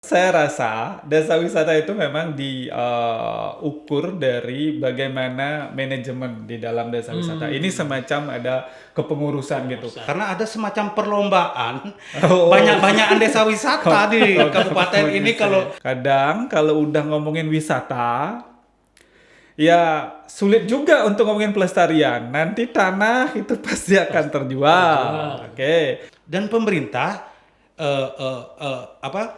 Saya rasa desa wisata itu memang diukur dari bagaimana manajemen di dalam desa wisata. Ini semacam ada kepengurusan gitu. Pengurusan. Karena ada semacam perlombaan Oh, banyak-banyakan desa wisata di kabupaten ini kalau kadang kalau udah ngomongin wisata, ya sulit juga untuk ngomongin pelestarian. Nanti tanah itu pasti akan terjual. terjual. Oke. dan pemerintah apa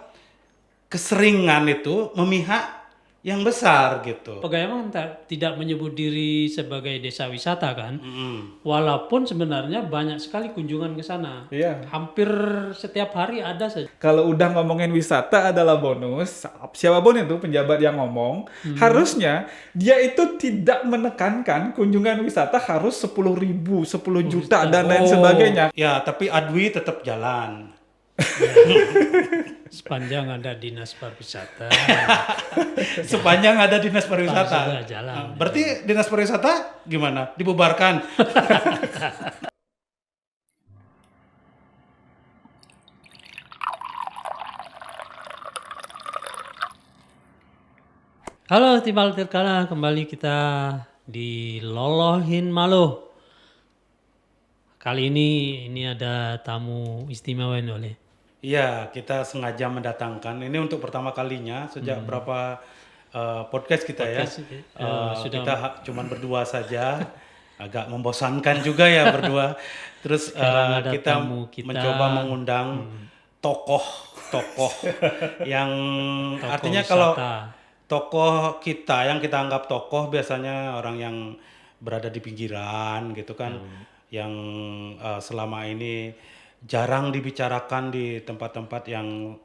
keseringan itu memihak yang besar gitu. Pegawai emang tidak menyebut diri sebagai desa wisata kan, Mm. walaupun sebenarnya banyak sekali kunjungan ke sana. Iya. Hampir setiap hari ada saja. Kalau udah ngomongin wisata adalah bonus, siapapun itu penjabat yang ngomong, harusnya dia itu tidak menekankan kunjungan wisata harus 10.000, 10 juta dan lain sebagainya. Ya, tapi Adwi tetap jalan. Sepanjang ada dinas pariwisata, Sepanjang ada dinas pariwisata. sudah jalan. Nah, berarti dinas pariwisata gimana? Dibubarkan? Halo Timbal Tirkala, kembali kita di Lolohin Malo. Kali ini ada tamu istimewa ini oleh. Iya, kita sengaja mendatangkan. Ini untuk pertama kalinya sejak berapa podcast kita Podcast, ya. sudah- Kita cuman berdua saja. Agak membosankan juga ya berdua. Terus Sekarang ada kita tamu kita. mencoba mengundang tokoh-tokoh yang Tokoh artinya kalau wisata. tokoh kita yang kita anggap tokoh biasanya orang yang berada di pinggiran gitu kan, yang selama ini jarang dibicarakan di tempat-tempat yang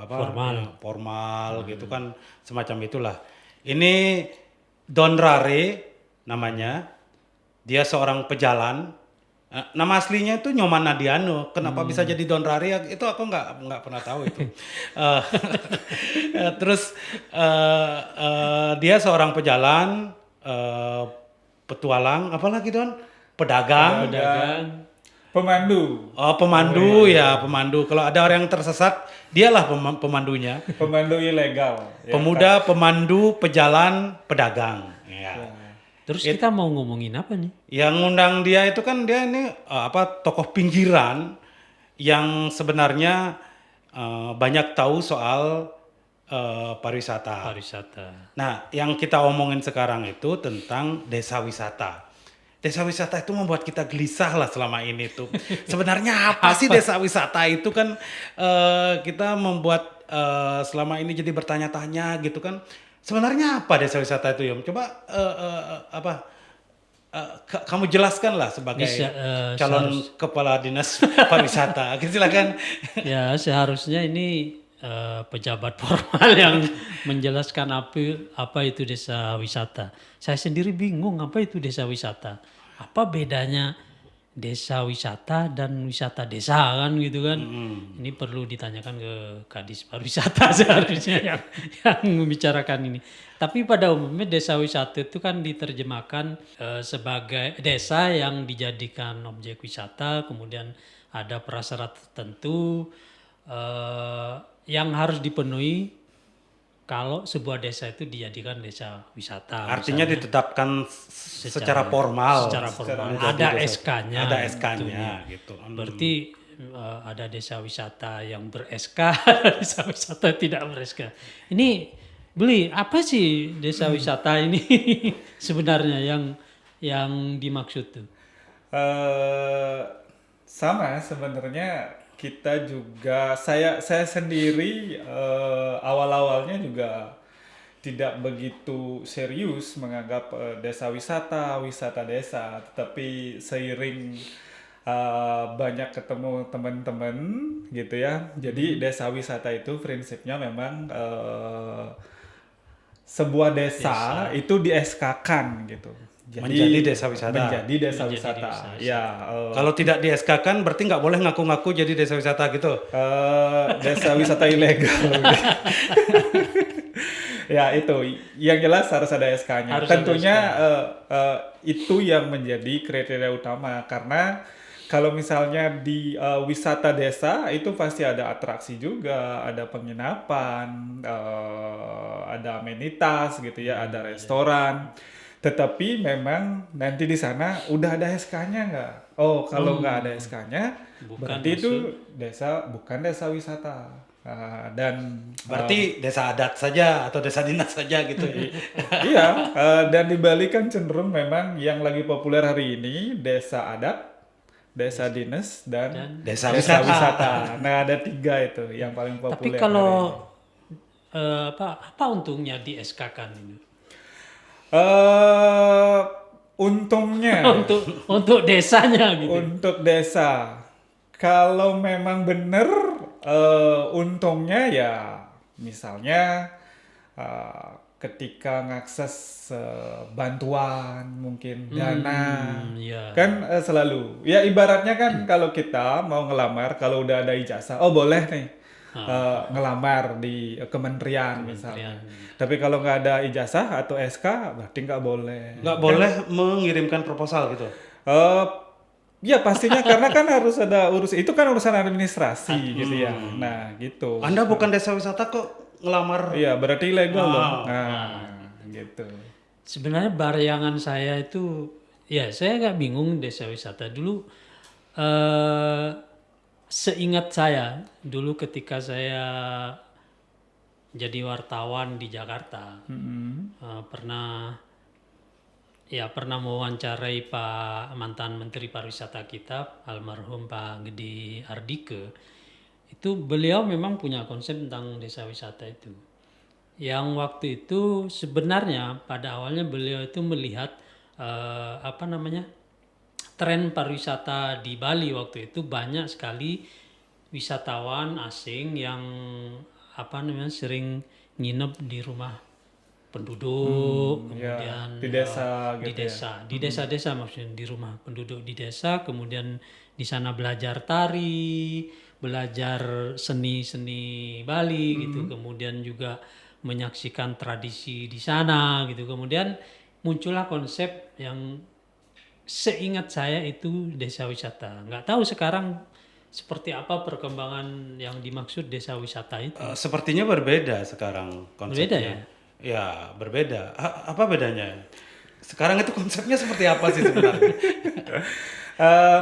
Formal. yang formal gitu kan, semacam itulah. Ini Don Rare namanya, dia seorang pejalan. Nama aslinya itu Nyoman Nadiano. Kenapa bisa jadi Don Rare? Itu aku nggak pernah tahu itu. Eh, Terus dia seorang pejalan, petualang, apalagi Don? Pedagang. Pedagang. Pemandu, Oh, pemandu ya, pemandu. Kalau ada orang yang tersesat, dialah pemandunya. pemandu ilegal. Ya. Pemuda, pemandu, pejalan, pedagang. Ya. Terus kita mau ngomongin apa nih? Yang ngundang dia itu kan dia ini tokoh pinggiran yang sebenarnya banyak tahu soal pariwisata. Pariwisata. Nah, yang kita omongin sekarang itu tentang desa wisata. Desa wisata itu membuat kita gelisah lah selama ini tuh. Sebenarnya apa sih desa wisata itu kan kita membuat selama ini jadi bertanya-tanya gitu kan. Sebenarnya apa desa wisata itu, Yom? Coba kamu jelaskan lah sebagai calon kepala dinas pariwisata. Silakan. Ya seharusnya ini pejabat formal yang menjelaskan apa itu desa wisata. Saya sendiri bingung apa itu desa wisata. Apa bedanya desa wisata dan wisata desa kan gitu kan. Ini perlu ditanyakan ke Kadis Pariwisata seharusnya yang membicarakan ini. Tapi pada umumnya desa wisata itu kan diterjemahkan sebagai desa yang dijadikan objek wisata, kemudian ada prasyarat tertentu yang harus dipenuhi kalau sebuah desa itu dijadikan desa wisata. Artinya ditetapkan secara formal. Secara formal. menjadi Ada desa- SK-nya. Ada SK-nya gitu. Berarti ada desa wisata yang ber-SK, ada desa wisata tidak ber-SK. Ini beli apa sih desa wisata ini sebenarnya yang dimaksud tuh? Sama sebenarnya kita juga saya sendiri awal-awalnya juga tidak begitu serius menganggap desa wisata desa, tetapi seiring banyak ketemu teman-teman gitu ya. Jadi desa wisata itu prinsipnya memang sebuah desa itu di SK-kan gitu. Jadi Menjadi desa wisata. Menjadi desa Menjadi wisata. desa wisata. Ya, Kalau tidak di SK-kan berarti nggak boleh ngaku-ngaku jadi desa wisata gitu. desa wisata ilegal. Ya itu, yang jelas harus ada SK-nya. Harus ada Tentunya itu yang menjadi kriteria utama karena Kalau misalnya di wisata desa itu pasti ada atraksi juga, ada penginapan, ada amenitas gitu ya, ada restoran. Tetapi memang nanti di sana udah ada SK-nya nggak? Oh, kalau nggak ada SK-nya, Bukan berarti itu bukan desa wisata. Dan Berarti desa adat saja atau desa dinas saja gitu ya. iya, dan di Bali kan cenderung memang yang lagi populer hari ini desa adat, desa dinas, dan Desa desa wisata. wisata. Nah, ada 3 itu yang paling Tapi populer. kalau apa untungnya di SK-kan ini? Untungnya Untuk desanya gitu. untuk desa, kalau memang benar untungnya ya misalnya ketika ngakses bantuan mungkin dana Iya. kan selalu ya ibaratnya kan kalau kita mau ngelamar kalau udah ada ijazah oh boleh nih ngelamar di kementerian misalnya tapi kalau nggak ada ijazah atau SK berarti nggak boleh Nggak boleh mengirimkan proposal gitu. Eh, ya pastinya karena kan harus ada itu kan urusan administrasi gitu ya. Nah, gitu. Anda bukan desa wisata kok ngelamar. Iya, berarti ilegal dong. Nah, gitu. Sebenarnya bayangan saya itu, ya saya agak bingung desa wisata dulu. Seingat saya dulu ketika saya jadi wartawan di Jakarta, pernah mewawancarai Pak mantan Menteri Pariwisata kita, almarhum Pak Gede Ardike. Itu beliau memang punya konsep tentang desa wisata itu. Yang waktu itu sebenarnya pada awalnya beliau itu melihat tren pariwisata di Bali waktu itu banyak sekali wisatawan asing yang sering nginep di rumah penduduk, kemudian di desa di gitu ya. desa, di desa-desa maksudnya di rumah penduduk di desa, kemudian di sana belajar tari, belajar seni-seni Bali gitu, kemudian juga menyaksikan tradisi di sana gitu, kemudian muncullah konsep yang seingat saya itu desa wisata. Nggak tahu sekarang seperti apa perkembangan yang dimaksud desa wisata itu. Sepertinya berbeda sekarang konsepnya. Berbeda ya? Ya, berbeda. Apa bedanya? Sekarang itu konsepnya seperti apa sih sebenarnya? Eh,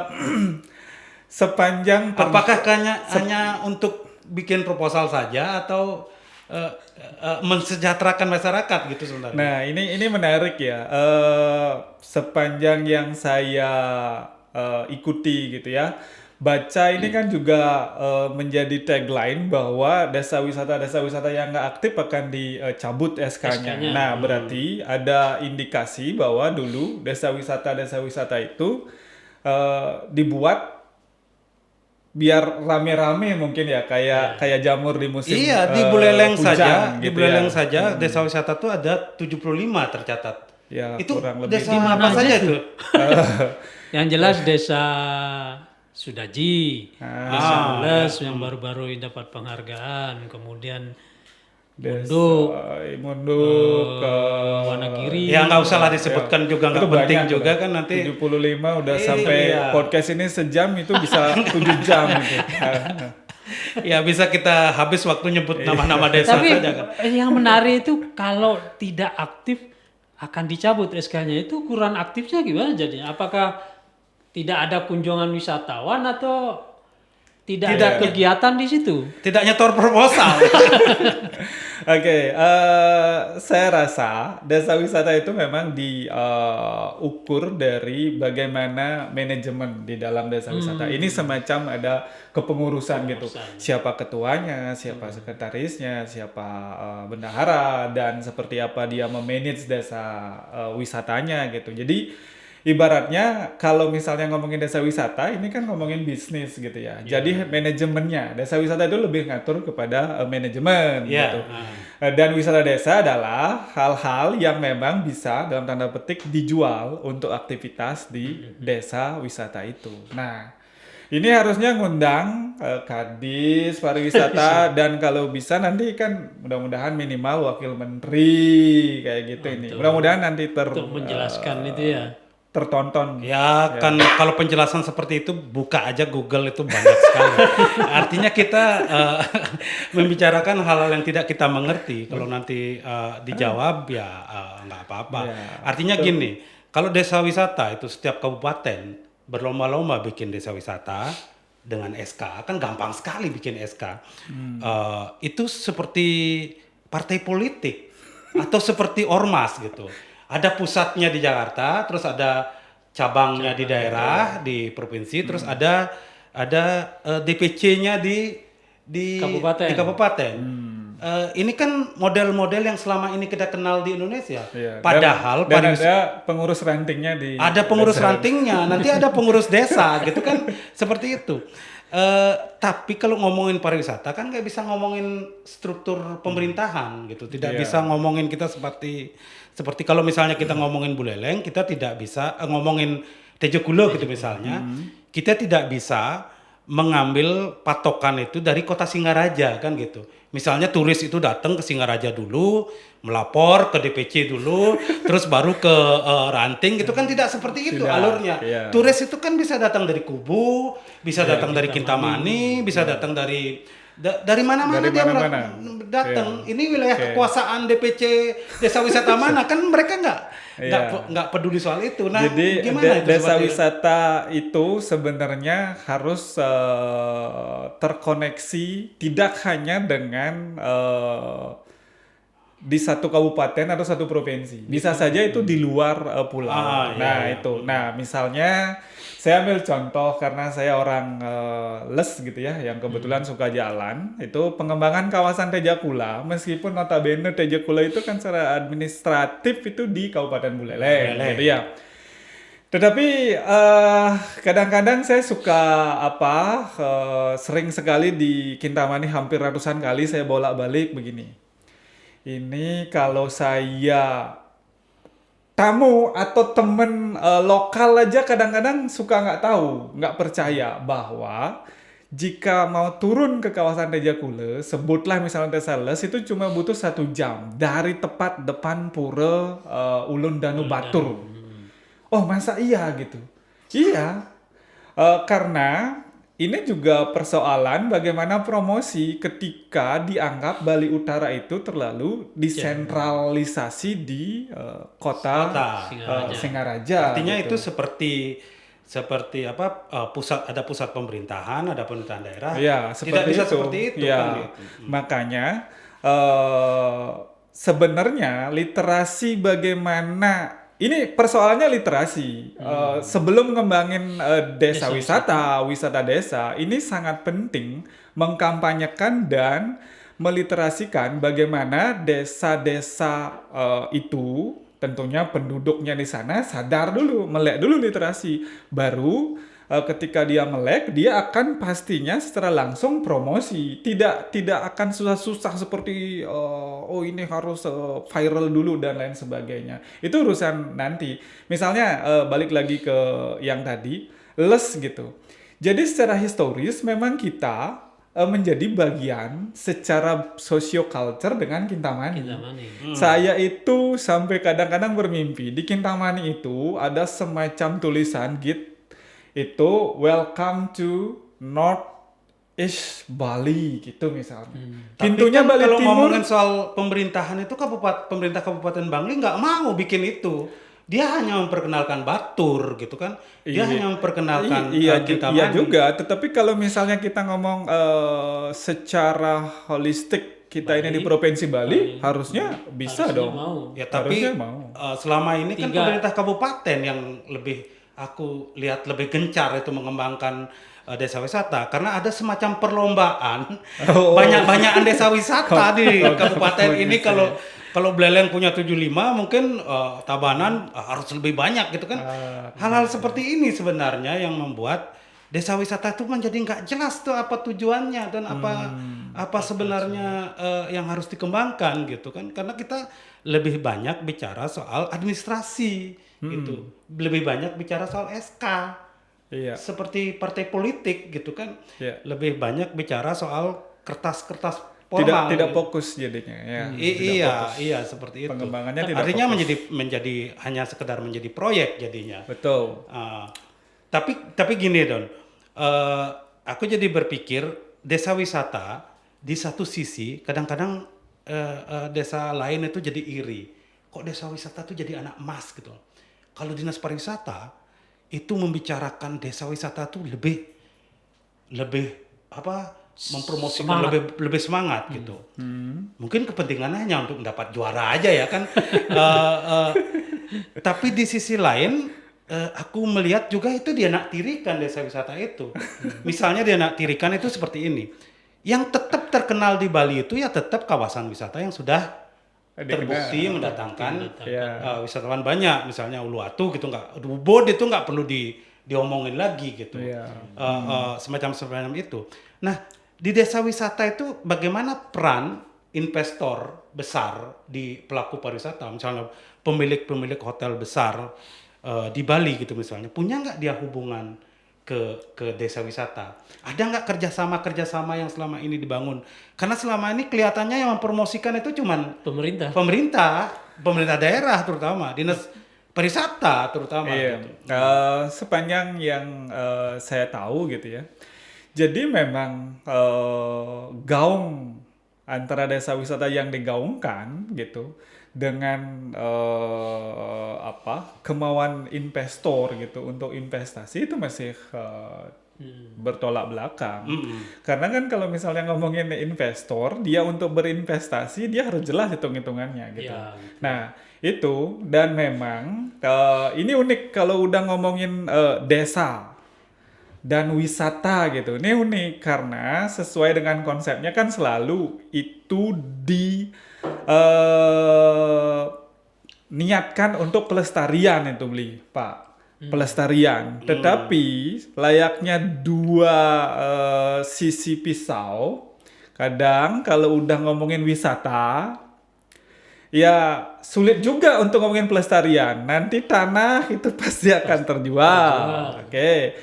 sepanjang Apakah hanya untuk bikin proposal saja atau mensejahterakan masyarakat gitu sebenarnya? Nah, ini menarik ya. Sepanjang yang saya ikuti gitu ya. Baca ini kan juga menjadi tagline bahwa desa wisata yang nggak aktif akan dicabut SK-nya. SK-nya. Nah, berarti ada indikasi bahwa dulu desa wisata itu dibuat biar rame-rame mungkin ya kayak jamur di musim Iya, di Buleleng hujan saja, di gitu Buleleng ya. saja desa wisata tuh ada 75 tercatat. Ya, Itu kurang lebih. desa apa saja itu? Yang jelas desa Sudaji, desa Bules yang baru-baru ini dapat penghargaan, kemudian Munduk, Munduk Wonogiri. Ya nggak usah lah disebutkan juga, nggak itu penting banyak juga udah. kan nanti. 75 udah sampai Iya. podcast ini sejam itu bisa 7 jam gitu. Ya bisa kita habis waktu nyebut nama-nama desa Tapi saja kan. yang menarik itu kalau tidak aktif akan dicabut SK-nya, itu kurang aktifnya gimana jadinya? Apakah tidak ada kunjungan wisatawan atau tidak ada kegiatan di situ? Tidak nyetor proposal. Oke, saya rasa desa wisata itu memang diukur dari bagaimana manajemen di dalam desa wisata. Ini semacam ada kepengurusan gitu. Siapa ketuanya, siapa sekretarisnya, siapa bendahara, dan seperti apa dia memanage desa wisatanya gitu. Jadi ibaratnya kalau misalnya ngomongin desa wisata, ini kan ngomongin bisnis gitu ya. Jadi manajemennya, desa wisata itu lebih ngatur kepada manajemen gitu. Dan wisata desa adalah hal-hal yang memang bisa dalam tanda petik dijual untuk aktivitas di desa wisata itu. Nah, ini harusnya ngundang Kadis Pariwisata dan kalau bisa nanti kan mudah-mudahan minimal wakil menteri kayak gitu ini. Mudah-mudahan nanti Untuk menjelaskan itu ya. tertonton. Ya kan kalau penjelasan seperti itu buka aja Google itu banyak sekali. Artinya kita membicarakan hal-hal yang tidak kita mengerti. Kalau nanti dijawab ya nggak apa-apa. Ya, Artinya gini, kalau desa wisata itu setiap kabupaten berlomba-lomba bikin desa wisata dengan SK, kan gampang sekali bikin SK. Itu seperti partai politik atau seperti ormas gitu. Ada pusatnya di Jakarta, terus ada cabangnya di daerah, di provinsi, terus ada DPC-nya di kabupaten. Ini kan model-model yang selama ini kita kenal di Indonesia. Iya, Padahal dan ada pengurus rantingnya di ada pengurus rantingnya, nanti ada pengurus desa gitu kan, seperti itu. Tapi kalau ngomongin pariwisata kan nggak bisa ngomongin struktur pemerintahan gitu, tidak bisa ngomongin kita seperti kalau misalnya kita ngomongin Buleleng, kita tidak bisa ngomongin Tejo Kulo gitu misalnya, kita tidak bisa mengambil patokan itu dari kota Singaraja kan gitu. Misalnya turis itu datang ke Singaraja dulu, melapor ke DPC dulu, terus baru ke ranting gitu kan, tidak seperti itu alurnya. Turis itu kan bisa datang dari Kubu, bisa datang dari Kintamani, bisa datang dari mana-mana dia datang. Ini wilayah kekuasaan DPC Desa Wisata mana, kan mereka nggak peduli soal itu. Nah, jadi gimana itu desa wisata itu sebenarnya harus terkoneksi tidak hanya dengan di satu kabupaten atau satu provinsi. Bisa saja itu di luar pulau. Nah, misalnya saya ambil contoh karena saya orang les gitu ya, yang kebetulan suka jalan. Itu pengembangan kawasan Tejakula, meskipun notabene Tejakula itu kan secara administratif itu di Kabupaten Buleleng gitu ya. Tetapi kadang-kadang saya suka sering sekali di Kintamani, hampir ratusan kali saya bolak-balik begini. Ini kalau saya tamu atau temen lokal aja kadang-kadang suka nggak tahu, nggak percaya bahwa jika mau turun ke kawasan Tejakula, sebutlah misalnya Desa Les, itu cuma butuh 1 jam dari tepat depan Pura Ulun Danu Batur. Oh masa iya gitu? Iya, karena ini juga persoalan bagaimana promosi ketika dianggap Bali Utara itu terlalu disentralisasi di kota Singaraja. Artinya gitu. itu seperti ada pusat pemerintahan, ada pemerintahan daerah. Ya, tidak bisa seperti itu ya. kan gitu. Makanya sebenarnya literasi bagaimana ini persoalannya literasi. Sebelum ngembangin desa wisata desa, ini sangat penting mengkampanyekan dan meliterasikan bagaimana desa-desa itu, tentunya penduduknya di sana sadar dulu, melek dulu literasi. Baru ketika dia melek, dia akan pastinya secara langsung promosi. Tidak akan susah-susah seperti ini harus viral dulu dan lain sebagainya. Itu urusan nanti. Misalnya balik lagi ke yang tadi, les gitu. Jadi secara historis memang kita menjadi bagian secara socio-culture dengan Kintamani. Saya itu sampai kadang-kadang bermimpi di Kintamani itu ada semacam tulisan git itu welcome to North East Bali gitu misalnya. Pintunya kan Bali kalau Timur. ngomongin soal pemerintahan itu pemerintah Kabupaten Bangli nggak mau bikin itu. Dia hanya memperkenalkan Batur gitu kan. Dia hanya memperkenalkan Kintamani. Iya juga, tetapi kalau misalnya kita ngomong secara holistik kita ini di Provinsi Bali, harusnya bisa dong. Ya tapi selama ini kan pemerintah kabupaten yang aku lihat lebih gencar itu mengembangkan desa wisata karena ada semacam perlombaan banyak-banyakan desa wisata di kabupaten ini. Kalau Buleleng punya 75 mungkin Tabanan harus lebih banyak gitu kan. Hal-hal seperti ini sebenarnya yang membuat desa wisata itu menjadi nggak jelas tuh apa tujuannya dan apa sebenarnya yang harus dikembangkan gitu kan, karena kita lebih banyak bicara soal administrasi gitu, lebih banyak bicara soal SK seperti partai politik gitu kan, lebih banyak bicara soal kertas-kertas formal. tidak fokus jadinya ya. Iya seperti itu. Pengembangannya tidak Artinya fokus. menjadi hanya sekedar menjadi proyek jadinya. Betul. Tapi gini Don, aku jadi berpikir desa wisata di satu sisi kadang-kadang desa lain itu jadi iri. Kok desa wisata itu jadi anak emas gitu. Kalau dinas pariwisata itu membicarakan desa wisata itu lebih apa mempromosikan lebih semangat gitu. Mungkin kepentingannya hanya untuk mendapat juara aja ya kan. Tapi di sisi lain aku melihat juga itu dia naktirikan desa wisata itu. Misalnya dia naktirikan itu seperti ini. Yang tetap terkenal di Bali itu ya tetap kawasan wisata yang sudah terbukti mendatangkan wisatawan banyak. Misalnya Uluwatu gitu nggak, Ubud itu nggak perlu diomongin lagi gitu. Semacam itu. Nah di desa wisata itu bagaimana peran investor besar di pelaku pariwisata, misalnya pemilik hotel besar di Bali gitu misalnya, punya nggak dia hubungan ke desa wisata? Ada nggak kerjasama yang selama ini dibangun? Karena selama ini kelihatannya yang mempromosikan itu cuman pemerintah daerah terutama, dinas pariwisata terutama. Iya. Gitu. Sepanjang yang saya tahu gitu ya. Jadi memang gaung antara desa wisata yang digaungkan gitu dengan kemauan investor gitu untuk investasi itu masih bertolak belakang. Karena kan kalau misalnya ngomongin investor, dia untuk berinvestasi dia harus jelas hitung-hitungannya gitu. Nah, itu dan memang ini unik kalau udah ngomongin desa dan wisata gitu. Ini unik karena sesuai dengan konsepnya kan selalu itu niatkan untuk pelestarian itu Pak. Pelestarian. Tetapi layaknya dua sisi pisau, kadang kalau udah ngomongin wisata ya sulit juga untuk ngomongin pelestarian. Nanti tanah itu pasti akan terjual. Oke.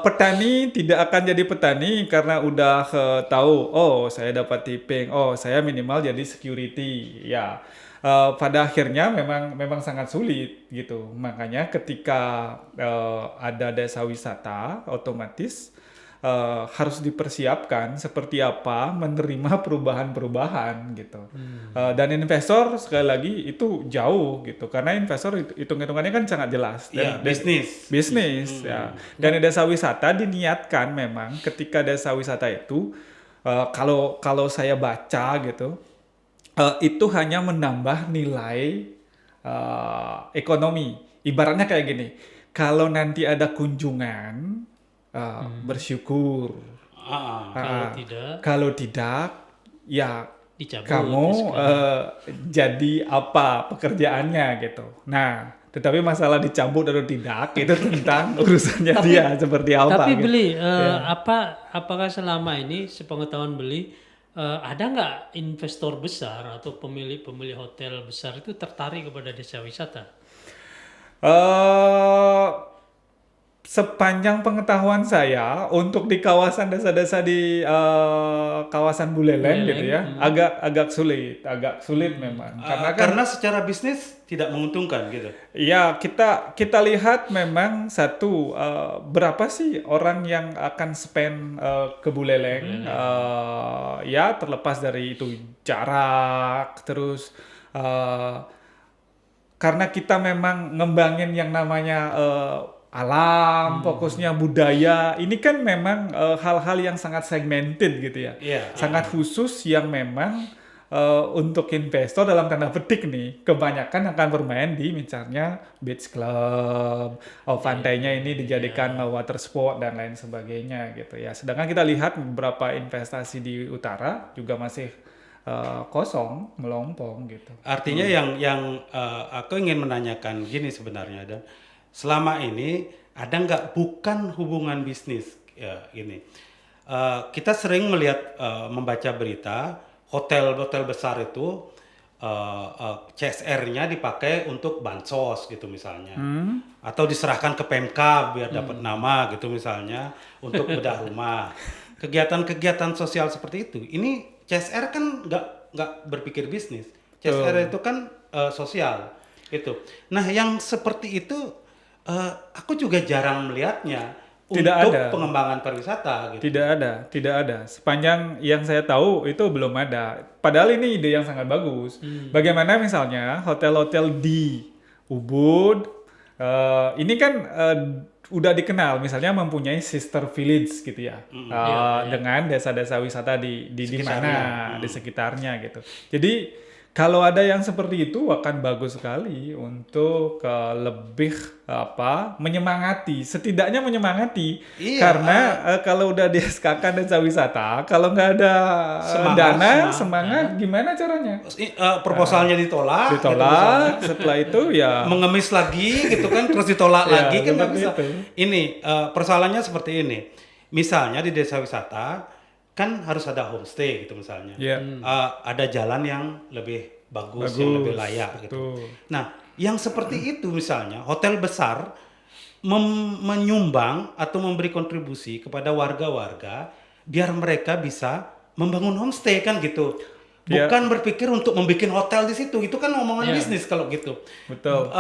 Petani tidak akan jadi petani karena udah tahu, oh saya dapat tipping, oh saya minimal jadi security. Ya. Pada akhirnya memang sangat sulit gitu. Makanya ketika ada desa wisata otomatis harus dipersiapkan seperti apa menerima perubahan-perubahan gitu. Dan investor sekali lagi itu jauh gitu karena investor hitung-hitungannya kan sangat jelas. Dan bisnis ya. Dan di desa wisata diniatkan memang ketika desa wisata itu kalau saya baca gitu itu hanya menambah nilai ekonomi. Ibaratnya kayak gini, kalau nanti ada kunjungan bersyukur. Kalau tidak, ya dicabut, kamu jadi apa pekerjaannya gitu. Nah, tetapi masalah dicabut atau tidak itu tentang urusannya dia seperti apa. Tapi gitu. Beli, apakah selama ini sepengetahuan Beli ada nggak investor besar atau pemilik hotel besar itu tertarik kepada desa wisata? Sepanjang pengetahuan saya untuk di kawasan desa-desa di kawasan Buleleng gitu ya, agak sulit memang karena secara bisnis tidak menguntungkan gitu. Ya kita lihat memang satu berapa sih orang yang akan spend ke Buleleng, ya terlepas dari itu jarak terus karena kita memang ngembangin yang namanya alam, fokusnya budaya, ini kan memang hal-hal yang sangat segmented gitu ya, sangat khusus yang memang untuk investor dalam tanda petik nih, kebanyakan akan bermain di misalnya beach club, pantainya ini dijadikan water sport dan lain sebagainya gitu ya. Sedangkan kita lihat beberapa investasi di utara juga masih kosong, melompong gitu. Artinya yang aku ingin menanyakan gini sebenarnya, dan selama ini ada nggak bukan hubungan bisnis ya ini? Kita sering melihat membaca berita hotel-hotel besar itu CSR-nya dipakai untuk bansos gitu misalnya, atau diserahkan ke Pemkab biar dapat nama gitu misalnya untuk bedah rumah. Kegiatan-kegiatan sosial seperti itu, ini CSR kan nggak berpikir bisnis. CSR itu kan sosial itu. Nah, yang seperti itu aku juga jarang melihatnya Tidak untuk ada. pengembangan pariwisata gitu. Tidak ada. Sepanjang yang saya tahu itu belum ada. Padahal ini ide yang sangat bagus. Bagaimana misalnya hotel-hotel di Ubud, ini kan udah dikenal, misalnya mempunyai sister village gitu ya, dengan desa-desa wisata di mana, di sekitarnya gitu. Jadi kalau ada yang seperti itu akan bagus sekali untuk lebih menyemangati, setidaknya menyemangati. Iya, Karena kalau udah di SK-kan desa wisata, kalau nggak ada semangat, gimana caranya? Proposalnya ditolak gitu misalnya. Setelah itu ya mengemis lagi gitu kan, terus ditolak Ya, lagi kan nggak seperti bisa. itu. Ini persoalannya seperti ini. Misalnya di desa wisata kan harus ada homestay gitu misalnya. Ya. Ada jalan yang lebih bagus, yang lebih layak gitu. betul. Nah, yang seperti itu misalnya hotel besar menyumbang atau memberi kontribusi kepada warga-warga biar mereka bisa membangun homestay kan gitu. Ya. Bukan berpikir untuk membuat hotel di situ. Itu kan omongan bisnis kalau gitu. Betul.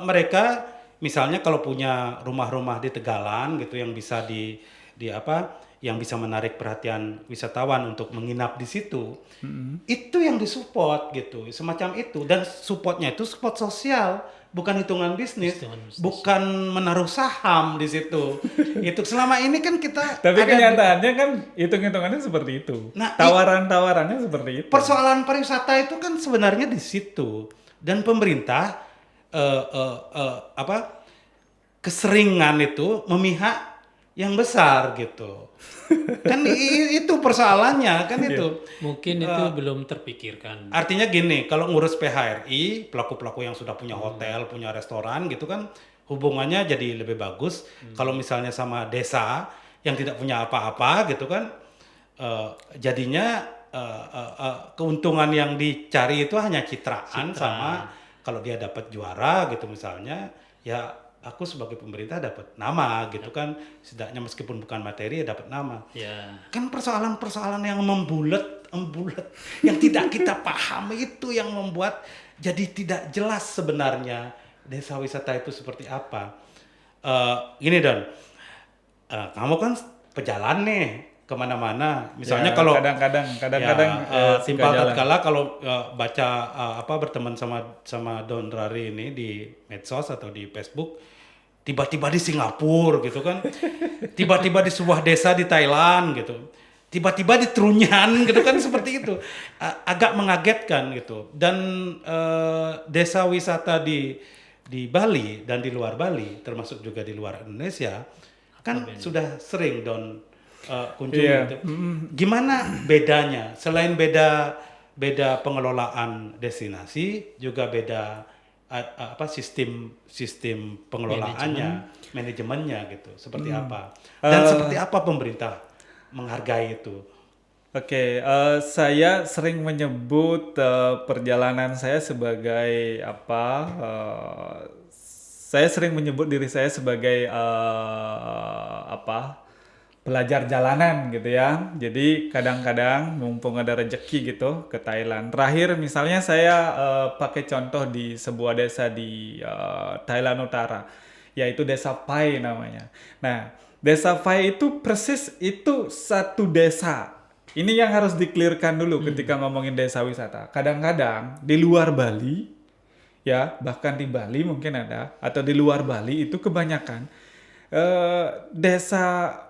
Mereka misalnya kalau punya rumah-rumah di Tegalan gitu yang bisa yang bisa menarik perhatian wisatawan untuk menginap di situ, itu yang disupport gitu, semacam itu. Dan supportnya itu support sosial, bukan hitungan bisnis, bukan menaruh saham di situ. Itu selama ini kan kita Tapi ada kenyataannya kan hitung-hitungannya seperti itu. Nah, Tawaran-tawarannya seperti itu. persoalan pariwisata itu kan sebenarnya di situ. Dan pemerintah keseringan itu memihak yang besar gitu. Kan itu persoalannya kan itu. Mungkin itu belum terpikirkan. Artinya gini, kalau ngurus PHRI, pelaku-pelaku yang sudah punya hotel, punya restoran gitu kan, hubungannya jadi lebih bagus. Kalau misalnya sama desa yang tidak punya apa-apa gitu kan, jadinya keuntungan yang dicari itu hanya citraan sama kalau dia dapat juara gitu misalnya, ya aku sebagai pemerintah dapat nama gitu kan, setidaknya meskipun bukan materi ya dapat nama. Ya. Kan persoalan-persoalan yang membulat yang tidak kita pahami itu yang membuat jadi tidak jelas sebenarnya desa wisata itu seperti apa. Gini Don, kamu kan pejalan nih kemana-mana, misalnya Ya, kalau kadang-kadang timpal suka jalan. tatkala kalau baca berteman sama Don Rari ini di medsos atau di Facebook, tiba-tiba di Singapura gitu kan, tiba-tiba di sebuah desa di Thailand gitu, tiba-tiba di Trunyan gitu kan, seperti itu. Agak mengagetkan gitu. Dan desa wisata di Bali dan di luar Bali, termasuk juga di luar Indonesia, kan sudah sering Don kunjungi gitu. Gimana bedanya? Selain beda pengelolaan destinasi, juga beda sistem pengelolaannya, manajemennya gitu. Seperti apa? Dan seperti apa pemerintah menghargai itu? Oke, saya sering menyebut perjalanan saya sebagai saya sering menyebut diri saya sebagai pelajar jalanan gitu ya. Jadi kadang-kadang mumpung ada rejeki gitu ke Thailand. Terakhir misalnya saya pakai contoh di sebuah desa di Thailand Utara, yaitu Desa Pai namanya. Nah, Desa Pai itu persis itu satu desa. Ini yang harus di-clearkan dulu ketika ngomongin desa wisata. Kadang-kadang di luar Bali, ya bahkan di Bali mungkin ada, atau di luar Bali itu kebanyakan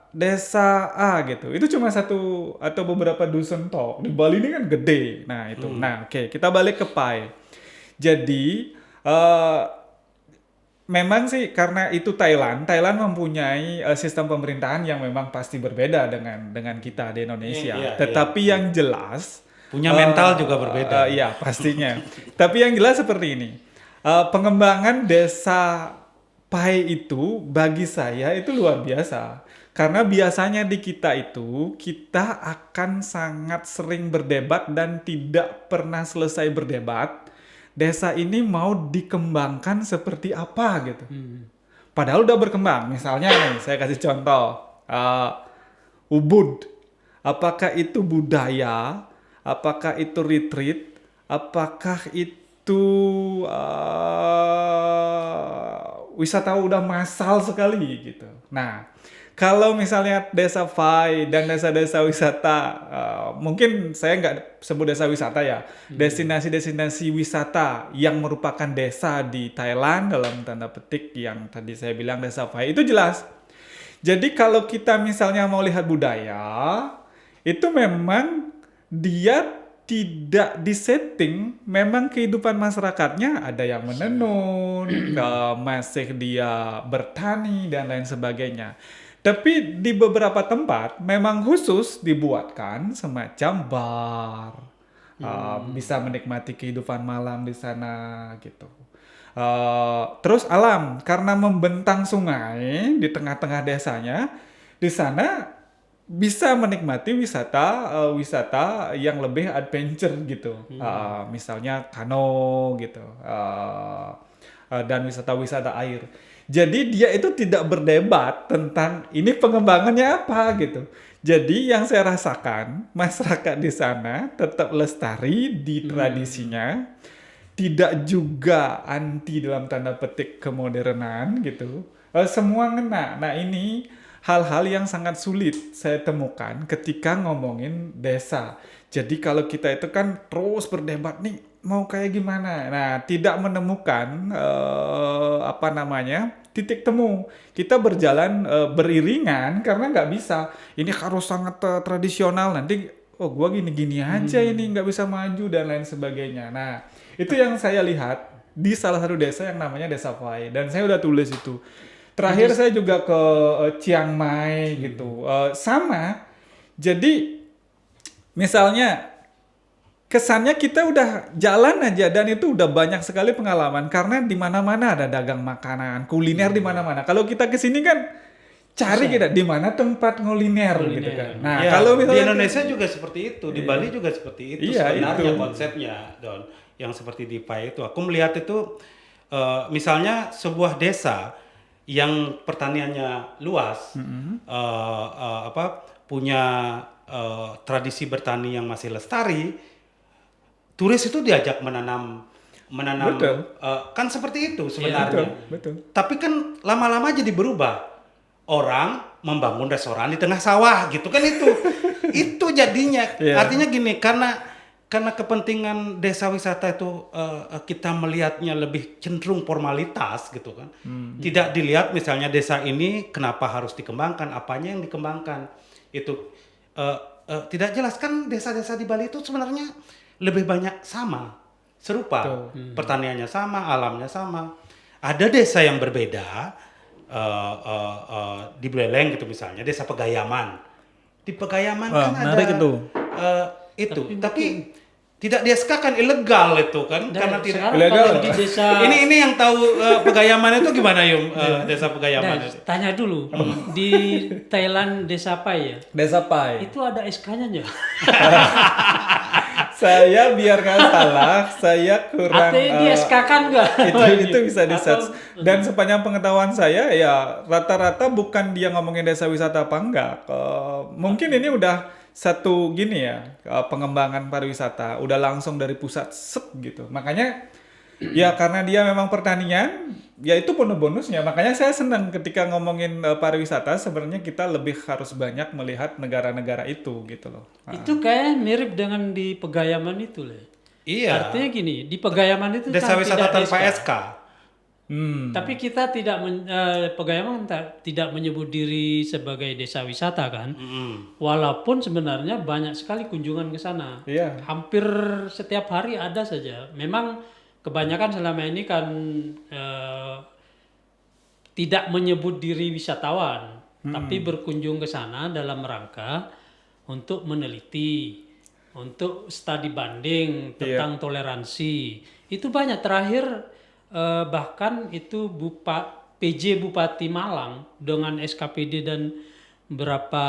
desa A gitu. Itu cuma satu atau beberapa dusun tok. Di Bali ini kan gede. Nah itu. Nah oke, kita balik ke Pai. Jadi memang sih karena itu Thailand mempunyai sistem pemerintahan yang memang pasti berbeda dengan kita di Indonesia. Tetapi yang jelas punya mental juga berbeda. Iya, pastinya. Tapi yang jelas seperti ini. Pengembangan desa Pai itu bagi saya itu luar biasa. Karena biasanya di kita itu kita akan sangat sering berdebat dan tidak pernah selesai berdebat. Desa ini mau dikembangkan seperti apa gitu. Padahal udah berkembang. Misalnya nih, saya kasih contoh. Ubud. Apakah itu budaya apakah itu retreat, apakah itu wisata udah massal sekali gitu. Nah, kalau misalnya desa Pai dan desa-desa wisata, mungkin saya nggak sebut desa wisata ya, destinasi-destinasi wisata yang merupakan desa di Thailand dalam tanda petik yang tadi saya bilang desa Pai itu jelas. Jadi kalau kita misalnya mau lihat budaya, itu memang dia tidak disetting, memang kehidupan masyarakatnya ada yang menenun, masih dia bertani dan lain sebagainya. Tapi di beberapa tempat memang khusus dibuatkan semacam bar, bisa menikmati kehidupan malam di sana gitu. Terus alam karena membentang sungai di tengah-tengah desanya, di sana bisa menikmati wisata yang lebih adventure gitu. Misalnya kano gitu. Dan wisata-wisata air. Jadi dia itu tidak berdebat tentang ini pengembangannya apa gitu. Jadi yang saya rasakan masyarakat di sana tetap lestari di tradisinya, tidak juga anti dalam tanda petik kemodernan gitu. Semua ngena. Nah ini hal-hal yang sangat sulit saya temukan ketika ngomongin desa. Jadi kalau kita itu kan terus berdebat nih mau kayak gimana. Nah, tidak menemukan titik temu. Kita berjalan beriringan karena nggak bisa. Ini harus sangat tradisional. Nanti gua gini-gini aja ini nggak bisa maju dan lain sebagainya. Nah, itu yang saya lihat di salah satu desa yang namanya Desa Pai dan saya udah tulis itu. Terakhir saya juga ke Chiang Mai gitu. Sama. Jadi misalnya kesannya kita udah jalan aja dan itu udah banyak sekali pengalaman karena di mana-mana ada dagang makanan, kuliner di mana-mana. Kalau kita ke sini kan cari kita di mana tempat kuliner gitu kan. Nah, ya, kalau di misalnya Indonesia juga seperti itu, di Bali juga seperti itu sebenarnya itu. konsepnya, Don. Yang seperti di Pai itu, aku melihat itu misalnya sebuah desa yang pertaniannya luas, punya tradisi bertani yang masih lestari, turis itu diajak menanam, kan seperti itu sebenarnya. Betul. Tapi kan lama-lama jadi berubah. Orang membangun restoran di tengah sawah gitu kan itu jadinya. Artinya gini, karena kepentingan desa wisata itu kita melihatnya lebih cenderung formalitas gitu kan. Tidak dilihat misalnya desa ini kenapa harus dikembangkan, apanya yang dikembangkan. Itu tidak jelas kan desa-desa di Bali itu sebenarnya lebih banyak sama, serupa. Pertaniannya sama, alamnya sama. Ada desa yang berbeda di Buleleng gitu misalnya, desa Pegayaman. Di Pegayaman kan ada tapi tidak dieskakan ilegal itu kan karena tidak ilegal di desa. Ini yang tahu Pegayaman itu gimana Yum? Desa Pegayaman itu. Tanya dulu di Thailand desa Pai ya. Desa Pai. Itu ada SK-nya nggak? Saya biar nggak salah, saya kurang. Artinya di SK-kan nggak? Itu bisa di-search. Dan sepanjang pengetahuan saya ya rata-rata bukan dia ngomongin desa wisata apa enggak. Mungkin ini udah satu gini ya, pengembangan pariwisata udah langsung dari pusat gitu. Makanya ya karena dia memang pertanian, ya itu bonusnya. Makanya saya senang ketika ngomongin pariwisata sebenarnya kita lebih harus banyak melihat negara-negara itu gitu loh. Itu kayak mirip dengan di Pegayaman itu loh. Iya. Artinya gini, di Pegayaman itu desa wisata tanpa SK. Tapi kita Pegayaman tidak menyebut diri sebagai desa wisata kan. Walaupun sebenarnya banyak sekali kunjungan ke sana. Iya. Hampir setiap hari ada saja. Memang kebanyakan selama ini kan tidak menyebut diri wisatawan, tapi berkunjung ke sana dalam rangka untuk meneliti, untuk studi banding tentang toleransi. Itu banyak. Terakhir bahkan itu PJ Bupati Malang dengan SKPD dan beberapa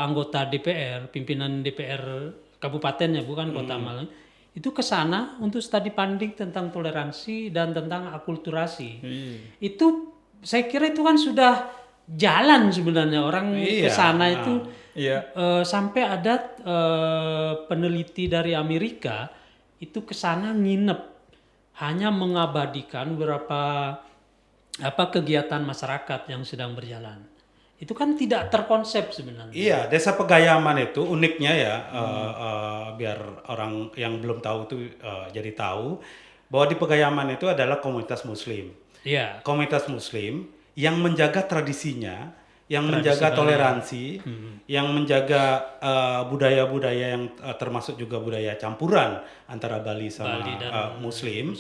anggota DPR, pimpinan DPR kabupatennya bukan kota Malang, itu ke sana untuk studi banding tentang toleransi dan tentang akulturasi. Itu saya kira itu kan sudah jalan sebenarnya orang ke sana itu Iya. Sampai ada peneliti dari Amerika itu ke sana nginep, hanya mengabadikan beberapa kegiatan masyarakat yang sedang berjalan. Itu kan tidak terkonsep sebenarnya. Iya, Desa Pegayaman itu uniknya ya, biar orang yang belum tahu itu jadi tahu bahwa di Pegayaman itu adalah komunitas Muslim. Iya. Komunitas Muslim yang menjaga tradisinya, yang menjaga toleransi, yang menjaga budaya-budaya yang termasuk juga budaya campuran antara Bali sama Bali dan Muslim.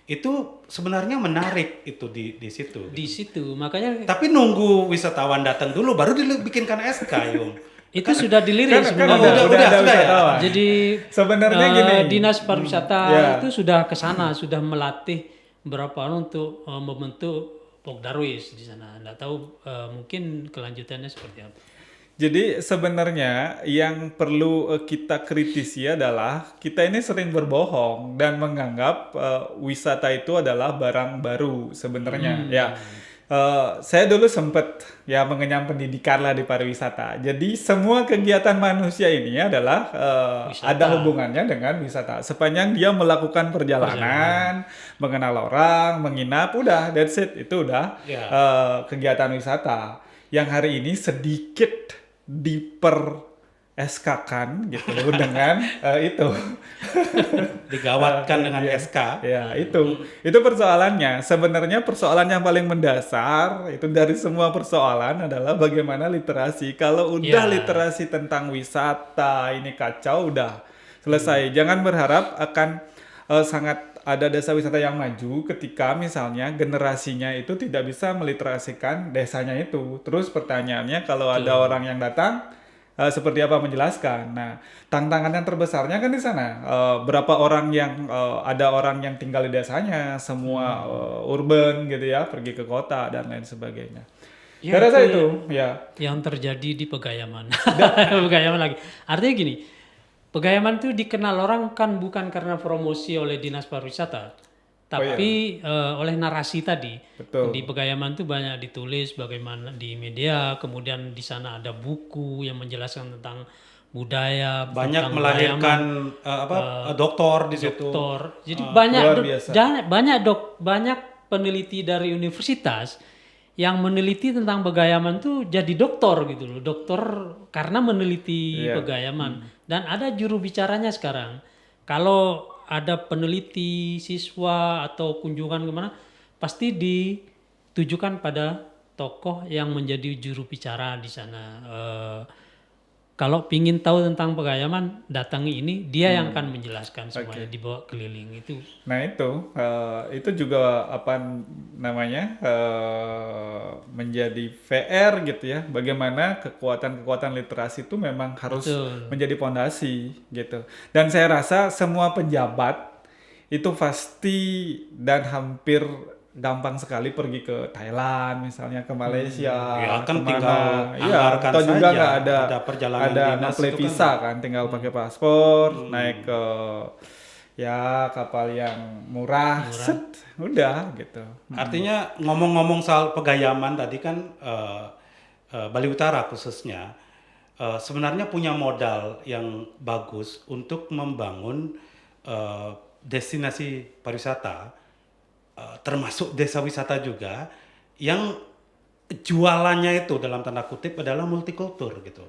Itu sebenarnya menarik itu di situ. Di situ, makanya Tapi nunggu wisatawan datang dulu baru dibikinkan SK, Yung. itu sudah dilirik Kan sebenarnya. udah ada ya? wisatawan. Jadi Sebenarnya gini. dinas pariwisata Ya. itu sudah ke sana, sudah melatih beberapa orang untuk membentuk Pok Darwis di sana. Nggak tahu mungkin kelanjutannya seperti apa. Jadi sebenarnya yang perlu kita kritisi adalah kita ini sering berbohong dan menganggap wisata itu adalah barang baru sebenarnya. Ya, saya dulu sempat ya mengenyam pendidikan lah di pariwisata. Jadi semua kegiatan manusia ini adalah ada hubungannya dengan wisata. Sepanjang dia melakukan perjalanan, mengenal orang, menginap, udah that's it, itu udah Ya. kegiatan wisata. Yang hari ini sedikit diper SK-kan gitu dengan itu. Digawatkan dengan SK. Ya, itu persoalannya. Sebenarnya persoalan yang paling mendasar itu dari semua persoalan adalah bagaimana literasi. Kalau udah Ya. literasi tentang wisata ini kacau, udah selesai. Jangan berharap akan sangat ada desa wisata yang maju ketika misalnya generasinya itu tidak bisa meliterasikan desanya itu. Terus pertanyaannya kalau ada orang yang datang seperti apa menjelaskan. Nah, tantangan yang terbesarnya kan di sana. Berapa orang yang ada orang yang tinggal di desanya, semua urban gitu ya, pergi ke kota dan lain sebagainya. Ya, Saya rasa itu itu, ya. yang terjadi di Pegayaman. Pegayaman lagi. Artinya gini, Pegayaman itu dikenal orang kan bukan karena promosi oleh Dinas Pariwisata, tapi oleh narasi tadi. Betul. Di Pegayaman itu banyak ditulis bagaimana di media, kemudian di sana ada buku yang menjelaskan tentang budaya, Banyak tentang melahirkan doktor di situ. doktor. Jadi luar banyak biasa. banyak peneliti dari universitas yang meneliti tentang Pegayaman tuh jadi doktor gitu loh. Doktor karena meneliti Iya. Pegayaman. Dan ada juru bicaranya sekarang. Kalau ada peneliti, siswa atau kunjungan kemana, pasti ditujukan pada tokoh yang menjadi juru bicara di sana. Kalau pingin tahu tentang Pegayaman, datangi ini, dia yang akan menjelaskan semuanya, dibawa keliling itu. Nah itu juga apa namanya menjadi VR gitu ya. Bagaimana kekuatan literasi itu memang harus Betul. menjadi pondasi gitu. Dan saya rasa semua pejabat itu pasti dan hampir gampang sekali pergi ke Thailand misalnya, ke Malaysia, Ya, kan kemana. tinggal Iya, anggarkan atau juga saja. nggak ada Perjalanan ada dinas apply itu kan. visa kan, tinggal pakai paspor, naik ke ya kapal yang murah, set, udah gitu. Artinya ngomong-ngomong soal Pegayaman tadi kan Bali Utara khususnya sebenarnya punya modal yang bagus untuk membangun destinasi pariwisata termasuk desa wisata juga yang jualannya itu dalam tanda kutip adalah multikultur gitu.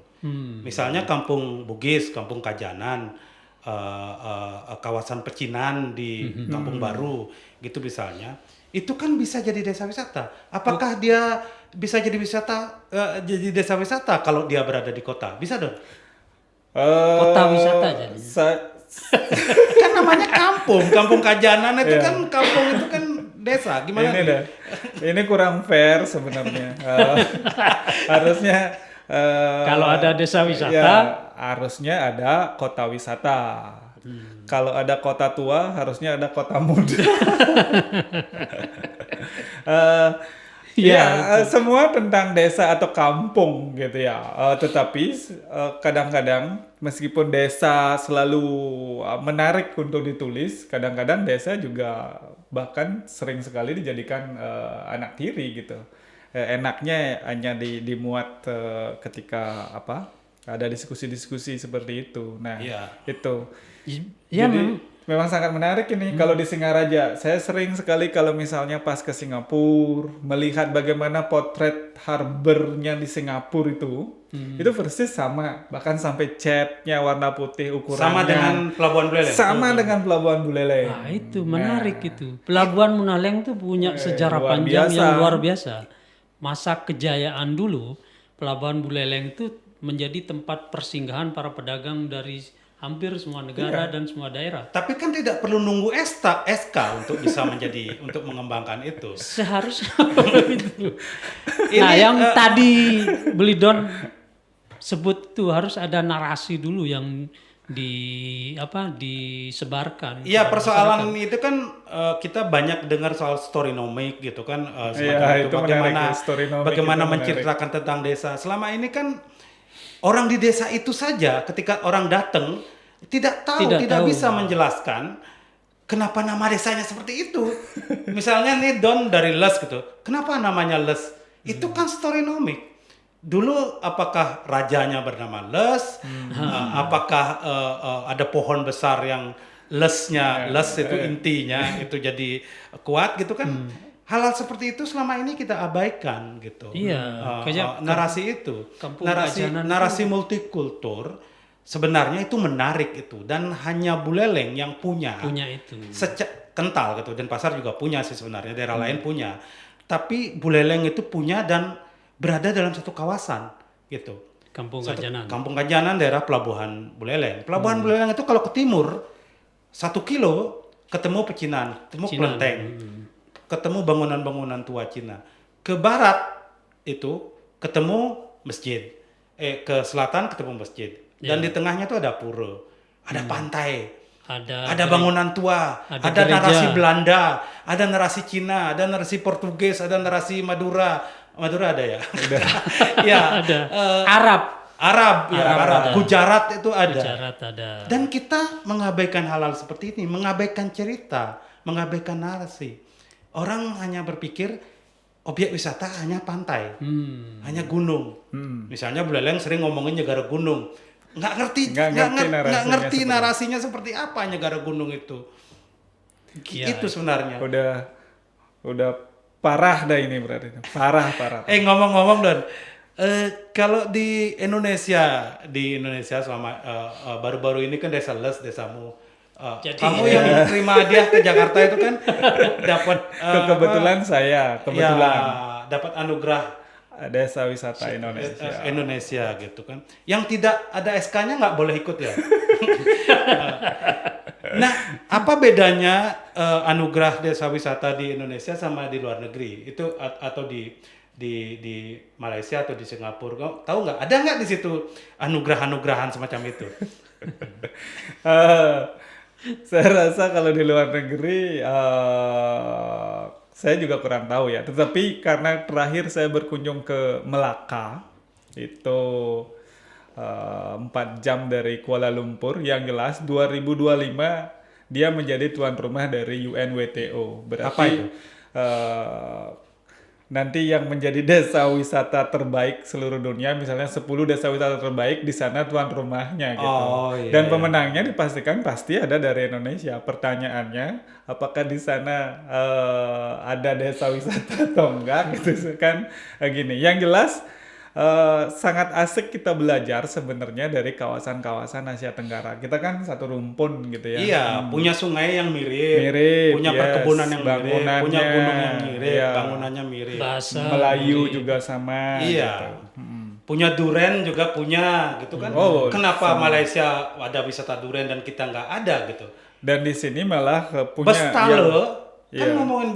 Misalnya Kampung Bugis, Kampung Kajanan, kawasan pecinan di Kampung Baru gitu misalnya, itu kan bisa jadi desa wisata. Apakah dia bisa jadi jadi desa wisata kalau dia berada di kota? Bisa dong. Kota wisata jadi. Kan namanya Kampung Kajanan itu kan kampung itu kan desa. Gimana Ini nih? dah, ini kurang fair sebenarnya. Harusnya Kalau ada desa wisata, ya, harusnya ada kota wisata. Kalau ada kota tua, harusnya ada kota muda. Semua tentang desa atau kampung gitu ya. Tetapi kadang-kadang meskipun desa selalu menarik untuk ditulis, kadang-kadang desa juga bahkan sering sekali dijadikan anak tiri gitu. Enaknya hanya dimuat ketika ada diskusi-diskusi seperti itu. Nah, Iya. itu. Ya, Jadi memang sangat menarik ini kalau di Singaraja. Saya sering sekali kalau misalnya pas ke Singapura melihat bagaimana potret harbornya di Singapura itu persis sama, bahkan sampai catnya warna putih ukurannya Sama dengan Pelabuhan Buleleng. sama dengan Pelabuhan Buleleng. nah itu menarik itu. Pelabuhan Buleleng tuh punya sejarah luar panjang biasa. yang luar biasa. Masa kejayaan dulu, Pelabuhan Buleleng itu menjadi tempat persinggahan para pedagang dari hampir semua negara dan semua daerah. Tapi kan tidak perlu nunggu SK untuk bisa menjadi untuk mengembangkan itu. Seharusnya itu. Ini, Nah, yang tadi Beli Don sebut tuh harus ada narasi dulu yang disebarkan. Iya, persoalan itu kan kita banyak dengar soal storynomic gitu kan, semacam Iya, itu itu bagaimana menarik ya, storynomic bagaimana itu menarik. menceritakan tentang desa. Selama ini kan orang di desa itu saja ketika orang datang tidak Tidak tahu. bisa menjelaskan kenapa nama desanya seperti itu. Misalnya nih Don dari Les gitu. Kenapa namanya Les? Itu kan storynomic. Dulu apakah rajanya bernama Les? Apakah ada pohon besar yang lesnya, les itu intinya itu jadi kuat gitu kan? Hal-hal seperti itu selama ini kita abaikan gitu. Iya, kayak Narasi itu, Kampung narasi Kajanan narasi multikultur sebenarnya itu menarik itu dan hanya Buleleng yang punya itu. kental gitu, dan pasar juga punya sih sebenarnya, daerah lain punya. Tapi Buleleng itu punya dan berada dalam satu kawasan gitu. Kampung Satu Kajanan. Kampung Kajanan daerah Pelabuhan Buleleng. Pelabuhan Buleleng itu kalau ke timur 1 kilo ketemu pecinan, ketemu kelenteng, ketemu bangunan-bangunan tua Cina. Ke barat itu ketemu masjid. Ke selatan ketemu masjid. Dan di tengahnya itu ada pura, ada pantai, ada bangunan tua, ada ada gereja. narasi Belanda, ada narasi Cina, ada narasi Portugis, ada narasi Madura. Madura ada ya? Ya, Ada. Arab ada. Gujarat itu ada. Gujarat ada. Dan kita mengabaikan hal-hal seperti ini, mengabaikan cerita, mengabaikan narasi. Orang hanya berpikir objek wisata hanya pantai, hanya gunung. Misalnya Buleleng sering ngomongin negara gunung, nggak ngerti narasinya seperti apa negara gunung itu. Ya, Itu sebenarnya. Udah parah dah ini berarti. Parah. Ngomong-ngomong Don, kalau di Indonesia selama baru-baru ini kan desa Les, desamu. Jadi- Kamu yang terima hadiah ke Jakarta itu kan dapat Kebetulan saya dapat anugerah Desa Wisata Indonesia. Indonesia gitu kan. Yang tidak ada SK-nya nggak boleh ikut ya. Nah, apa bedanya anugerah desa wisata di Indonesia sama di luar negeri? Itu atau di Malaysia atau di Singapura? Kau tahu nggak? Ada nggak di situ anugerah-anugrahan semacam itu? Saya rasa kalau di luar negeri saya juga kurang tahu ya. Tetapi karena terakhir saya berkunjung ke Melaka, itu 4 jam dari Kuala Lumpur, yang jelas 2025 dia menjadi tuan rumah dari UNWTO. Berarti Apa itu? nanti yang menjadi desa wisata terbaik seluruh dunia, misalnya 10 desa wisata terbaik, di sana tuan rumahnya gitu. Oh, iya, Dan iya. pemenangnya dipastikan pasti ada dari Indonesia. Pertanyaannya, apakah di sana ada desa wisata atau enggak gitu kan? Gini, yang jelas sangat asik kita belajar sebenarnya dari kawasan-kawasan Asia Tenggara. Kita kan satu rumpun gitu ya. Iya, punya sungai yang mirip, punya yes. perkebunan yang mirip, Bangunannya, punya gunung yang mirip, iya. bangunannya mirip. Bahasa Melayu mirip. juga sama. Iya. gitu. Punya duren juga punya gitu kan. Oh, Kenapa Malaysia ada wisata duren dan kita nggak ada gitu? Dan di sini malah punya Bestale kan iya. ngomongin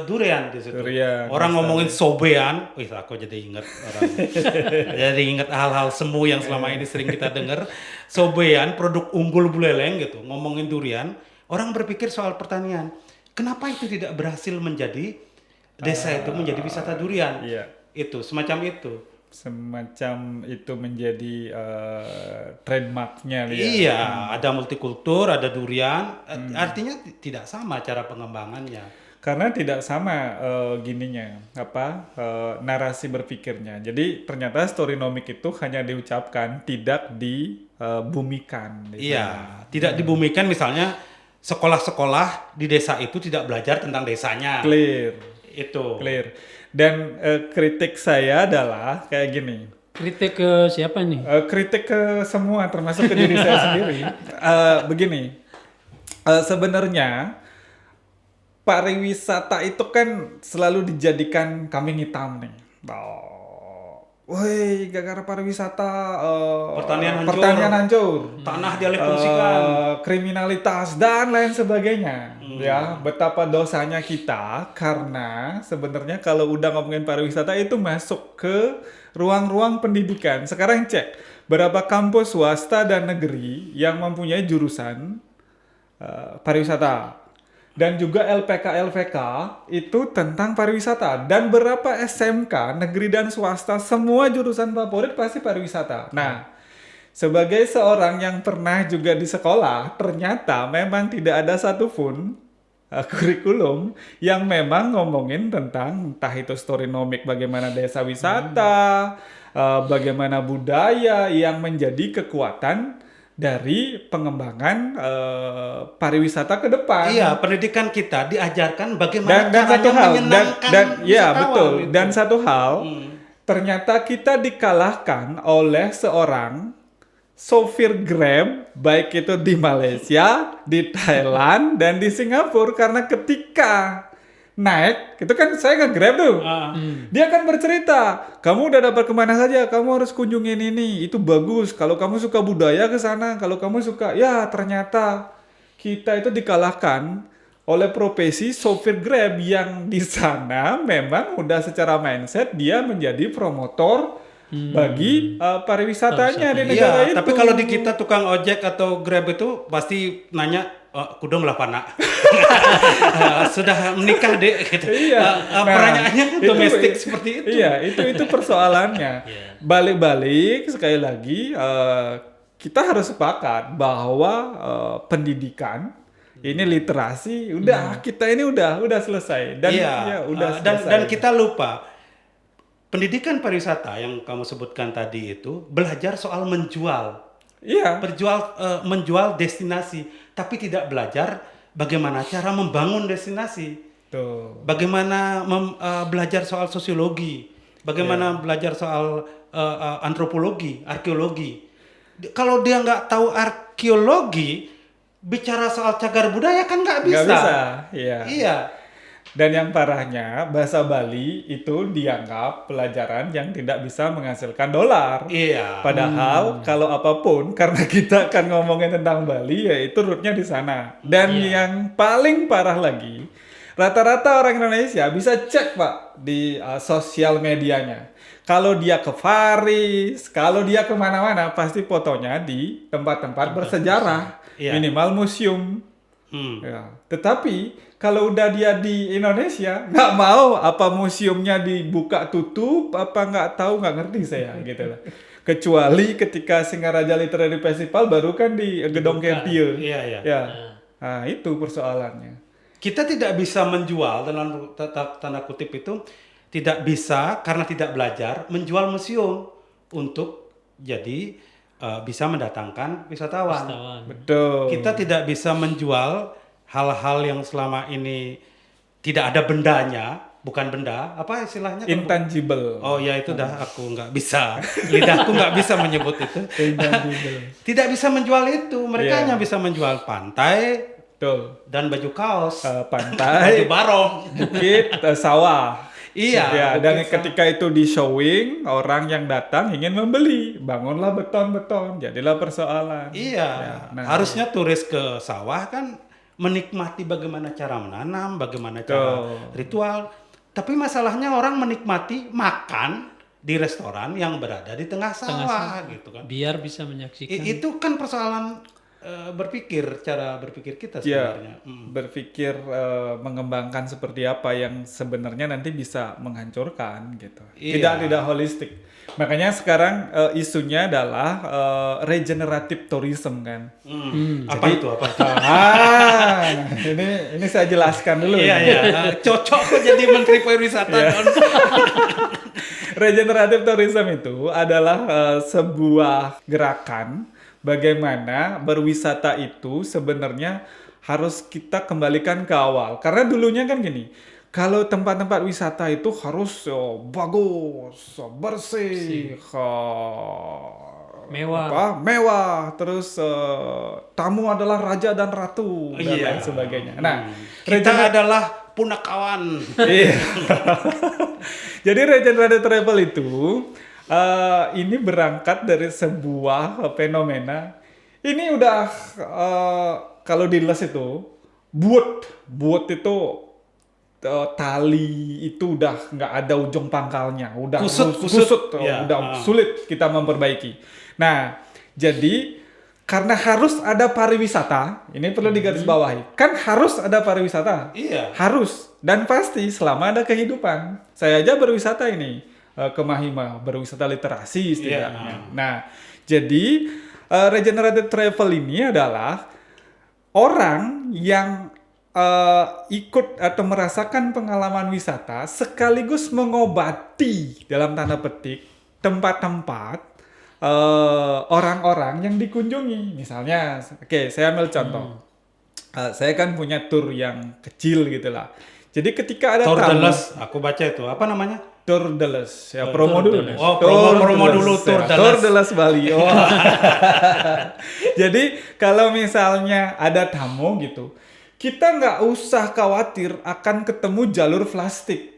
durian di situ. Durian, Orang Bestale. ngomongin sobean, wih aku jadi ingat orang. Jadi ingat hal-hal semu yang selama ini sering kita dengar. Sobean, produk unggul Buleleng gitu. Ngomongin durian, orang berpikir soal pertanian. Kenapa itu tidak berhasil menjadi desa itu menjadi wisata durian? Iya. Itu semacam itu. Semacam itu menjadi trademarknya dia. Iya, ada multikultur, ada durian. Artinya tidak sama cara pengembangannya. Karena tidak sama narasi berpikirnya. Jadi ternyata storynomic itu hanya diucapkan, tidak dibumikan. Iya, tidak dibumikan. Misalnya sekolah-sekolah di desa itu tidak belajar tentang desanya. Clear. Itu. Clear. Dan kritik saya adalah kayak gini. Kritik ke siapa nih? Kritik ke semua, termasuk ke diri saya sendiri. Begini, sebenarnya pariwisata itu kan selalu dijadikan kambing hitam nih. Woi, gara-gara pariwisata pertanian hancur, tanah dialih fungsikan, kriminalitas dan lain sebagainya. Ya, betapa dosanya kita karena sebenarnya kalau udah ngomongin pariwisata itu masuk ke ruang-ruang pendidikan. Sekarang cek berapa kampus swasta dan negeri yang mempunyai jurusan pariwisata. Dan juga LPK itu tentang pariwisata. Dan berapa SMK, negeri dan swasta, semua jurusan favorit pasti pariwisata. Nah, sebagai seorang yang pernah juga di sekolah, ternyata memang tidak ada satupun kurikulum yang memang ngomongin tentang entah itu storynomic, bagaimana desa wisata, bagaimana budaya yang menjadi kekuatan dari pengembangan pariwisata ke depan. Iya, pendidikan kita diajarkan bagaimana dan satu hal menyenangkan ya wisatawan, betul gitu. Dan satu hal ternyata kita dikalahkan oleh seorang sopir Grab, baik itu di Malaysia, di Thailand dan di Singapura, karena ketika naik, itu kan saya nge-Grab tuh. Dia kan bercerita, kamu udah dapat kemana saja, kamu harus kunjungin ini, itu bagus. Kalau kamu suka budaya ke sana, kalau kamu suka, ya ternyata kita itu dikalahkan oleh profesi sopir Grab yang di sana memang udah secara mindset dia menjadi promotor bagi pariwisatanya di negara itu. Tapi kalau di kita tukang ojek atau Grab itu pasti nanya, kudung lah Pak. Sudah menikah dek gitu. Pertanyaannya kan domestik seperti itu. Iya, itu persoalannya. Balik-balik sekali lagi kita harus sepakat bahwa pendidikan ini literasi kita ini udah selesai dan dan kita lupa pendidikan pariwisata yang kamu sebutkan tadi itu belajar soal menjual. Iya. Menjual destinasi, tapi tidak belajar bagaimana cara membangun destinasi. Tuh. Bagaimana belajar soal sosiologi, bagaimana belajar soal antropologi, arkeologi. Kalau dia nggak tahu arkeologi, bicara soal cagar budaya kan nggak bisa. Nggak bisa, Iya. Dan yang parahnya, bahasa Bali itu dianggap pelajaran yang tidak bisa menghasilkan dolar. Iya. Padahal kalau apapun, karena kita akan ngomongin tentang Bali, yaitu rootnya di sana. Dan yang paling parah lagi, rata-rata orang Indonesia bisa cek Pak di sosial medianya. Kalau dia ke Faris, kalau dia kemana-mana, pasti fotonya di tempat-tempat bersejarah. Minimal museum. Ya. Tetapi kalau udah dia di Indonesia, nggak mau apa museumnya dibuka tutup, apa nggak ngerti saya gitu lah. Kecuali ketika Singaraja Literary Festival baru kan di Gedong Kertie. Iya. Ya. Nah, itu persoalannya. Kita tidak bisa menjual, dalam tanda kutip itu, tidak bisa karena tidak belajar menjual museum untuk jadi bisa mendatangkan wisatawan. Betul. Kita tidak bisa menjual hal-hal yang selama ini tidak ada bendanya, bukan benda, apa istilahnya? Intangible. Oh ya itu dah aku nggak bisa, lidahku nggak bisa menyebut itu. Intangible. Tidak bisa menjual itu, mereka hanya bisa menjual pantai, betul, dan baju kaos, pantai, baju barong, bukit, sawah. Iya. Ya, dan ketika itu di showing, orang yang datang ingin membeli, bangunlah beton-beton, jadilah persoalan. Iya. Ya, harusnya turis ke sawah kan menikmati bagaimana cara menanam, bagaimana cara ritual. Tapi masalahnya orang menikmati makan di restoran yang berada di tengah sawah gitu kan. Biar bisa menyaksikan. Itu kan persoalan cara berpikir kita sebenarnya. Berpikir mengembangkan seperti apa yang sebenarnya nanti bisa menghancurkan gitu. Tidak holistik. Makanya sekarang isunya adalah regenerative tourism kan. Apa itu? ini saya jelaskan dulu. Iya, ini. iya. Cocok kok jadi Menteri Pariwisata. Don. Regenerative tourism itu adalah sebuah gerakan bagaimana berwisata itu sebenarnya harus kita kembalikan ke awal. Karena dulunya kan gini, kalau tempat-tempat wisata itu harus bagus, bersih, mewah, terus tamu adalah raja dan ratu dan Iya. lain sebagainya. Nah, Kita adalah punakawan. Iya. Jadi regenerative travel itu ini berangkat dari sebuah fenomena. Ini udah kalau di les itu buat itu tali itu udah nggak ada ujung pangkalnya, udah kusut, Ya. udah sulit kita memperbaiki. Nah, jadi karena harus ada pariwisata, ini perlu digarisbawahi. Kan harus ada pariwisata. Iya. Harus dan pasti selama ada kehidupan. Saya aja berwisata ini ke Mahima, berwisata literasi istilahnya. Nah, jadi regenerative travel ini adalah orang yang ikut atau merasakan pengalaman wisata sekaligus mengobati dalam tanda petik tempat-tempat orang-orang yang dikunjungi. Misalnya, saya ambil contoh. Saya kan punya tour yang kecil gitulah. Jadi ketika ada Tour de tamu, Les, aku baca itu. Apa namanya? Tour de Les, ya promo dulu. Oh, Tour promo de Les, dulu, Tour de Les. Tour de Les Bali. Oh. Jadi kalau misalnya ada tamu gitu, kita nggak usah khawatir akan ketemu jalur plastik.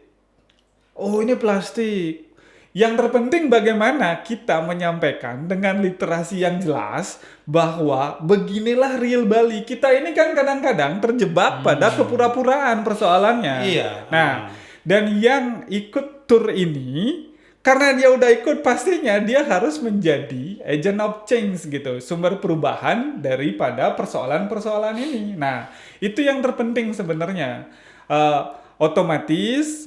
Oh, ini plastik. Yang terpenting bagaimana kita menyampaikan dengan literasi yang jelas bahwa beginilah real Bali. Kita ini kan kadang-kadang terjebak pada kepura-puraan persoalannya. Iya. Nah, dan yang ikut tour ini karena dia udah ikut pastinya dia harus menjadi agent of change gitu, sumber perubahan daripada persoalan-persoalan ini. Nah, itu yang terpenting sebenarnya. Otomatis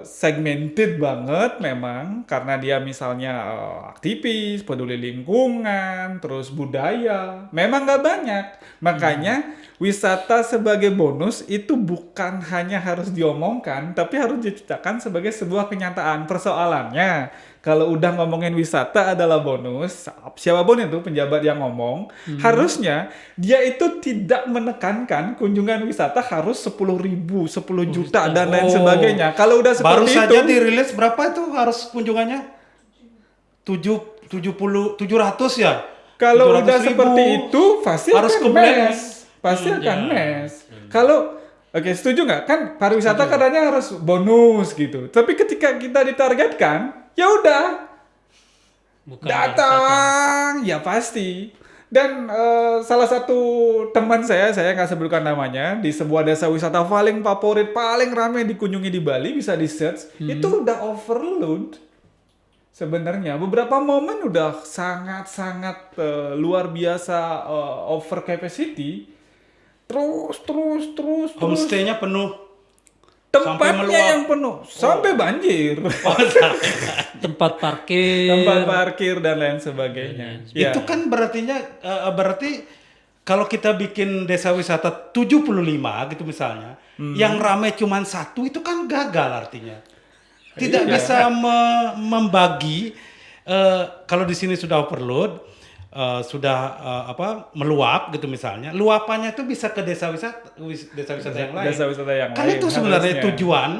segmented banget memang karena dia misalnya aktivis, peduli lingkungan, terus budaya, memang nggak banyak. Makanya wisata sebagai bonus itu bukan hanya harus diomongkan, tapi harus diceritakan sebagai sebuah kenyataan. Persoalannya, kalau udah ngomongin wisata adalah bonus, siapapun itu penjabat yang ngomong, harusnya dia itu tidak menekankan kunjungan wisata harus 10.000, 10 juta dan lain sebagainya. Kalau udah Baru seperti saja itu, dirilis berapa itu harus kunjungannya? 700 ya? kalau 700.000. udah seperti itu pasti Harus akan ke plan. mes. Pasti akan mes. Kalau setuju nggak? Kan pariwisata katanya harus bonus gitu. Tapi ketika kita ditargetkan, ya udah Bukan datang, ya pasti. Dan salah satu teman saya nggak sebutkan namanya, di sebuah desa wisata paling favorit, paling ramai dikunjungi di Bali, bisa di search, itu udah overload. Sebenarnya beberapa momen udah sangat-sangat luar biasa over capacity. Terus. Homestay-nya penuh. Sampai Tempatnya meluap. yang penuh, sampai banjir. tempat parkir. Tempat parkir dan lain sebagainya. Ya. Itu kan berarti kalau kita bikin desa wisata 75 gitu misalnya, yang ramai cuma satu itu kan gagal artinya. Tidak bisa membagi kalau di sini sudah overload, meluap gitu misalnya, luapannya itu bisa ke desa wisata yang lain. Desa wisata yang Kan lain, itu sebenarnya harusnya. tujuan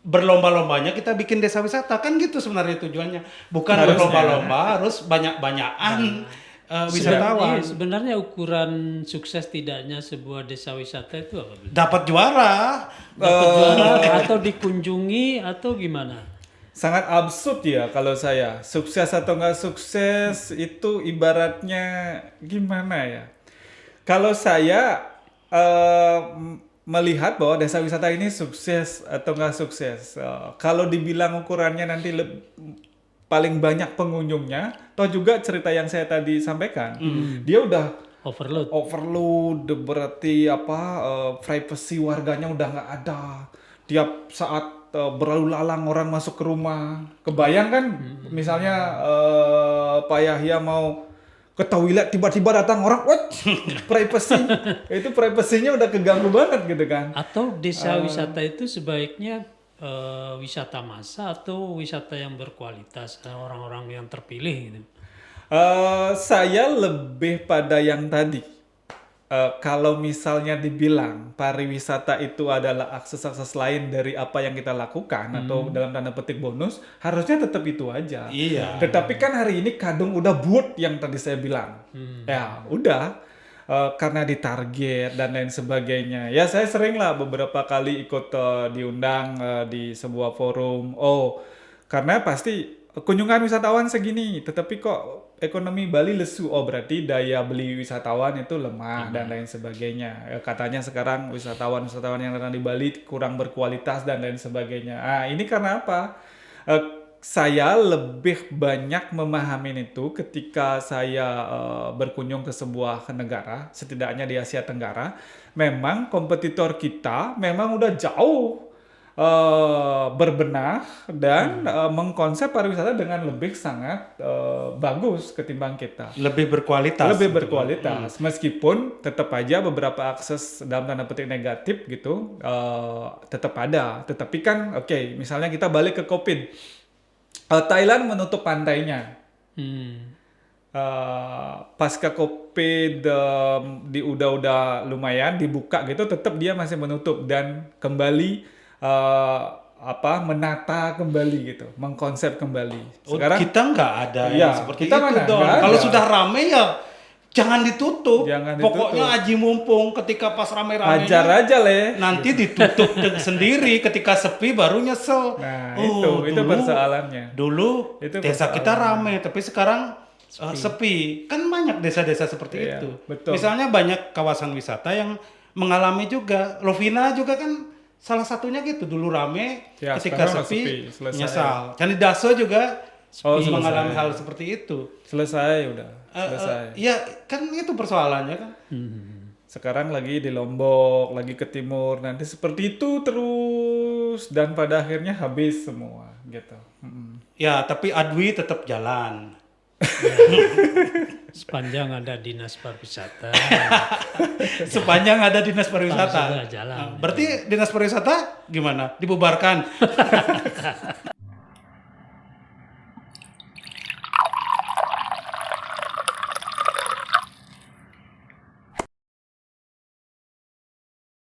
berlomba-lombanya kita bikin desa wisata, kan gitu sebenarnya tujuannya. Bukan Harusnya. berlomba-lomba, harus banyak-banyakan wisatawan. Sebenarnya ukuran sukses tidaknya sebuah desa wisata itu apa? Dapat juara. Dapat juara atau dikunjungi atau gimana? Sangat absurd ya kalau saya. Sukses atau nggak sukses itu ibaratnya gimana ya? Kalau saya melihat bahwa desa wisata ini sukses atau nggak sukses. Kalau dibilang ukurannya nanti paling banyak pengunjungnya, toh juga cerita yang saya tadi sampaikan, dia udah overload berarti privacy warganya udah nggak ada. Tiap saat berlalu lalang orang masuk ke rumah. Kebayang kan misalnya Pak Yahya mau ke toilet tiba-tiba datang orang, what? Privacy. Itu privasinya udah keganggu banget gitu kan. Atau desa wisata itu sebaiknya wisata massa atau wisata yang berkualitas, orang-orang yang terpilih gitu. Saya lebih pada yang tadi. Kalau misalnya dibilang pariwisata itu adalah akses-akses lain dari apa yang kita lakukan atau dalam tanda petik bonus, harusnya tetap itu aja. Iya. Tetapi kan hari ini kadung udah buat yang tadi saya bilang. Ya udah, karena ditarget dan lain sebagainya. Ya saya sering lah beberapa kali ikut diundang di sebuah forum. Oh, karena pasti kunjungan wisatawan segini, tetapi kok ekonomi Bali lesu. Oh, berarti daya beli wisatawan itu lemah dan lain sebagainya. Katanya sekarang wisatawan-wisatawan yang datang di Bali kurang berkualitas dan lain sebagainya. Ini karena apa? Saya lebih banyak memahami itu ketika saya berkunjung ke sebuah negara, setidaknya di Asia Tenggara. Memang kompetitor kita memang udah jauh berbenah dan mengkonsep pariwisata dengan lebih sangat bagus ketimbang kita. Lebih berkualitas. Lebih berkualitas, meskipun tetap aja beberapa akses dalam tanda petik negatif gitu tetap ada. Tetapi kan, oke, misalnya kita balik ke COVID, Thailand menutup pantainya. Pasca COVID udah lumayan dibuka gitu, tetap dia masih menutup dan kembali menata kembali gitu, mengkonsep kembali. Sekarang kita nggak ada ya, yang seperti kita itu mana? dong. Nggak Kalau ada. sudah rame ya jangan ditutup. Jangan Pokoknya ditutup. aji mumpung ketika pas rame-ramenya. Ajar aja le. Nanti ditutup sendiri, ketika sepi baru nyesel. Nah, Oh, itu dulu- persoalannya. Dulu Itu desa kita persoalannya. rame, tapi sekarang sepi. Kan banyak desa-desa seperti Iya, itu. betul. Misalnya banyak kawasan wisata yang mengalami juga. Lovina juga kan salah satunya gitu. Dulu rame, Ya, ketika sekarang udah sepi, sepi, selesai. nyesal. Candi Daso juga Selesai. mengalami hal seperti itu. Selesai udah, selesai. Iya, kan itu persoalannya kan. Sekarang lagi di Lombok, lagi ke timur, nanti seperti itu terus dan pada akhirnya habis semua gitu. Ya, tapi Adwi tetap jalan. Sepanjang ada dinas pariwisata. Sepanjang ada dinas pariwisata. Sudah jalan. Nah, berarti dinas pariwisata gimana? Dibubarkan?